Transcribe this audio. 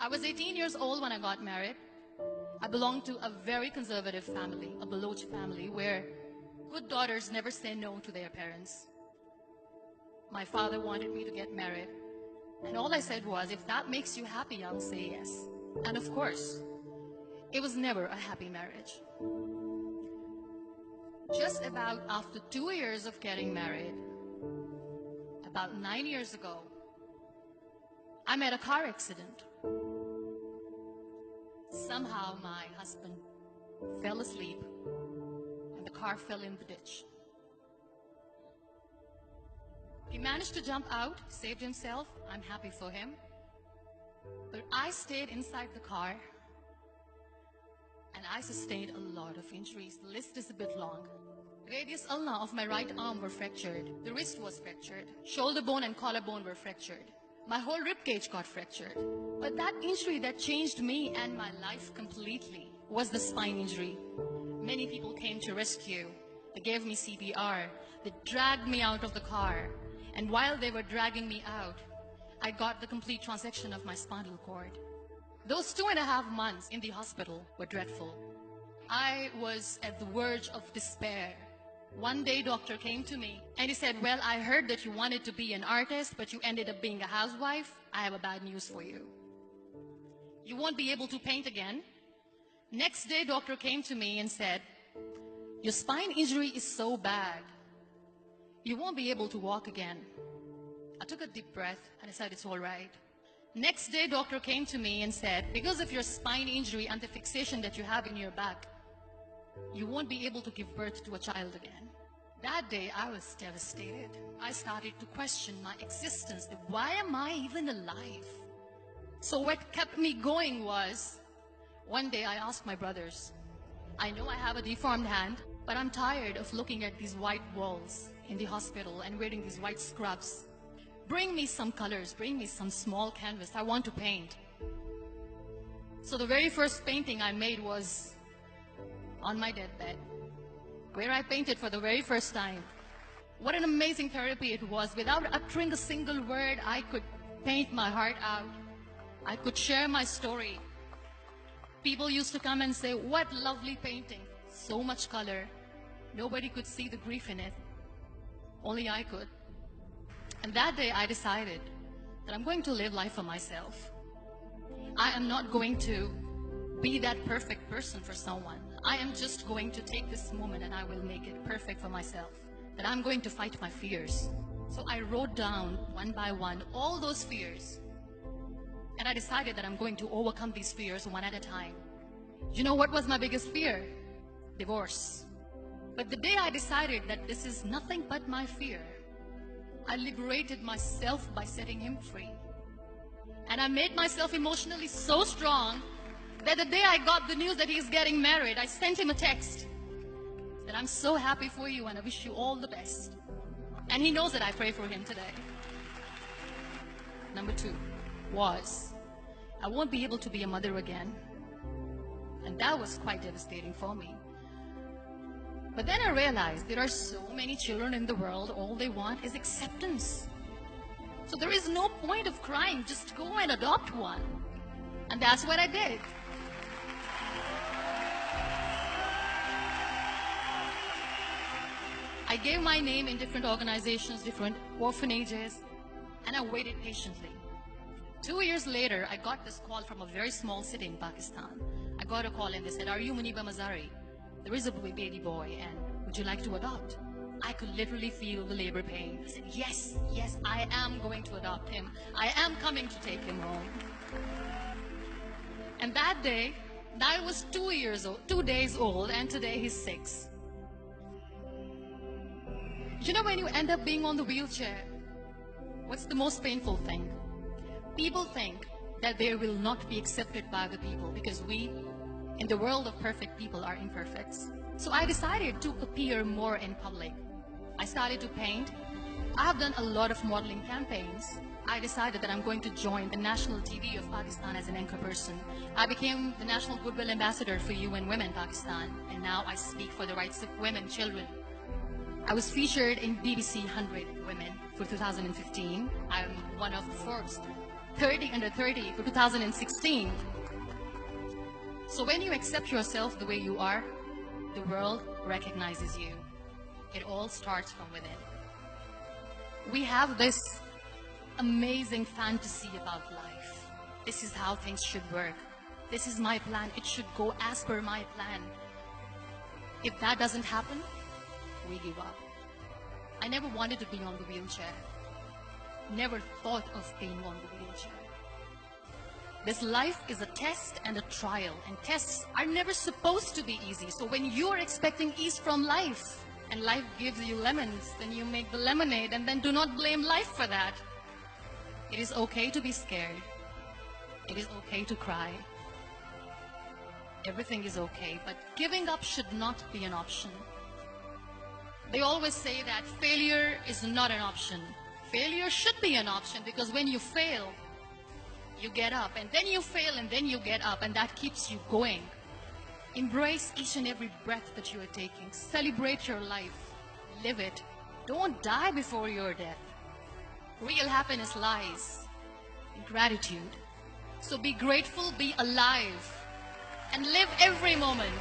I was 18 years old when I got married. I belonged to a very conservative family, a Baloch family, where good daughters never say no to their parents. My father wanted me to get married, and all I said was, if that makes you happy, I'll say yes. And of course, it was never a happy marriage. Just about after 2 years of getting married, about 9 years ago, I met a car accident. Somehow my husband fell asleep and the car fell in the ditch. He managed to jump out, saved himself. I'm happy for him. But I stayed inside the car and I sustained a lot of injuries. The list is a bit long. Radius ulna of my right arm were fractured. The wrist was fractured. Shoulder bone and collarbone were fractured. My whole rib cage got fractured. But that injury that changed me and my life completely was the spine injury. Many people came to rescue. They gave me CPR. They dragged me out of the car. And while they were dragging me out, I got the complete transection of my spinal cord. Those 2.5 months in the hospital were dreadful. I was at the verge of despair. One day, doctor came to me and he said, well, I heard that you wanted to be an artist, but you ended up being a housewife. I have a bad news for you. You won't be able to paint again. Next day, doctor came to me and said, your spine injury is so bad, you won't be able to walk again. I took a deep breath and I said, it's all right. Next day, doctor came to me and said, because of your spine injury and the fixation that you have in your back, you won't be able to give birth to a child again. That day, I was devastated. I started to question my existence. Why am I even alive? So what kept me going was, one day I asked my brothers, I know I have a deformed hand, but I'm tired of looking at these white walls in the hospital and wearing these white scrubs. Bring me some colors, bring me some small canvas. I want to paint. So the very first painting I made was on my deathbed, where I painted for the very first time. What an amazing therapy it was. Without uttering a single word, I could paint my heart out. I could share my story. People used to come and say, what lovely painting. So much color. Nobody could see the grief in it. Only I could. And that day I decided that I'm going to live life for myself. I am not going to be that perfect person for someone. I am just going to take this moment and I will make it perfect for myself. That I'm going to fight my fears. So I wrote down one by one all those fears. And I decided that I'm going to overcome these fears one at a time. You know what was my biggest fear? Divorce. But the day I decided that this is nothing but my fear, I liberated myself by setting him free. And I made myself emotionally so strong that the day I got the news that he's getting married, I sent him a text that I'm so happy for you and I wish you all the best. And he knows that I pray for him today. Number 2 was, I won't be able to be a mother again. And that was quite devastating for me. But then I realized there are so many children in the world, all they want is acceptance. So there is no point of crying, just go and adopt one. And that's what I did. I gave my name in different organizations, different orphanages, and I waited patiently. 2 years later, I got this call from a very small city in Pakistan. I got a call and they said, are you Muniba Mazari? There is a baby boy and would you like to adopt? I could literally feel the labor pain. I said, yes, yes, I am going to adopt him. I am coming to take him home. And that day, I was 2 days old, and today he's 6. You know, when you end up being on the wheelchair, what's the most painful thing? People think that they will not be accepted by the people because we, in the world of perfect people, are imperfects. So I decided to appear more in public. I started to paint. I have done a lot of modeling campaigns. I decided that I'm going to join the national TV of Pakistan as an anchor person. I became the National Goodwill Ambassador for UN Women Pakistan, and now I speak for the rights of women, children. I was featured in BBC 100 Women for 2015. I'm one of Forbes 30 under 30 for 2016. So when you accept yourself the way you are, the world recognizes you. It all starts from within. We have this amazing fantasy about life. This is how things should work. This is my plan. It should go as per my plan. If that doesn't happen, we give up. I never wanted to be on the wheelchair. Never thought of being on the wheelchair. This life is a test and a trial, and tests are never supposed to be easy. So when you are expecting ease from life, and life gives you lemons, then you make the lemonade, and then do not blame life for that. It is okay to be scared. It is okay to cry. Everything is okay, but giving up should not be an option. They always say that failure is not an option. Failure should be an option, because when you fail, you get up, and then you fail, and then you get up, and that keeps you going. Embrace each and every breath that you are taking. Celebrate your life. Live it. Don't die before your death. Real happiness lies in gratitude. So be grateful, be alive, and live every moment.